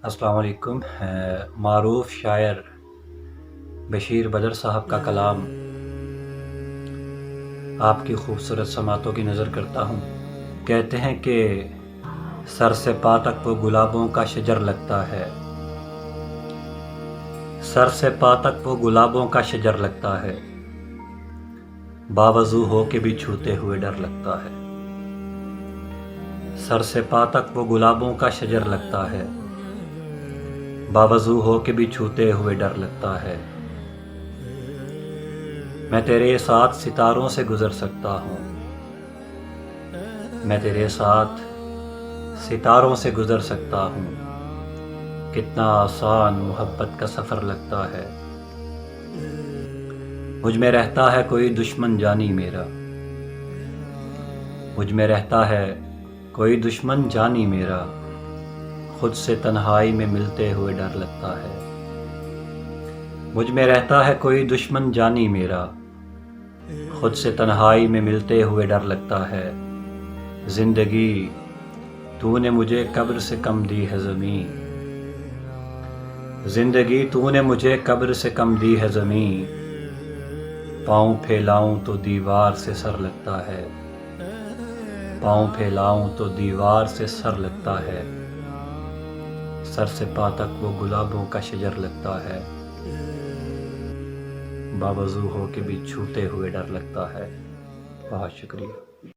السلام علیکم۔ معروف شاعر بشیر بدر صاحب کا کلام آپ کی خوبصورت سماعتوں کی نظر کرتا ہوں۔ کہتے ہیں کہ سر سے پا تک وہ گلابوں کا شجر لگتا ہے، سر سے پا تک وہ گلابوں کا شجر لگتا ہے، باوضو ہو کے بھی چھوتے ہوئے ڈر لگتا ہے۔ سر سے پا تک وہ گلابوں کا شجر لگتا ہے، باوضو ہو کے بھی چھوتے ہوئے ڈر لگتا ہے۔ میں تیرے ساتھ ستاروں سے گزر سکتا ہوں، میں تیرے ساتھ ستاروں سے گزر سکتا ہوں، کتنا آسان محبت کا سفر لگتا ہے۔ مجھ میں رہتا ہے کوئی دشمن جانی میرا، مجھ میں رہتا ہے کوئی دشمن جانی میرا، خود سے تنہائی میں ملتے ہوئے ڈر لگتا ہے۔ مجھ میں رہتا ہے کوئی دشمن جانی میرا، خود سے تنہائی میں ملتے ہوئے ڈر لگتا ہے۔ زندگی تو نے مجھے قبر سے کم دی ہے زمین، زندگی تو نے مجھے قبر سے کم دی ہے زمین، پاؤں پھیلاؤں تو دیوار سے سر لگتا ہے، پاؤں پھیلاؤں تو دیوار سے سر لگتا ہے۔ سر سے پا تک وہ گلابوں کا شجر لگتا ہے، باوضو ہو کے بھی چھوتے ہوئے ڈر لگتا ہے۔ بہت شکریہ۔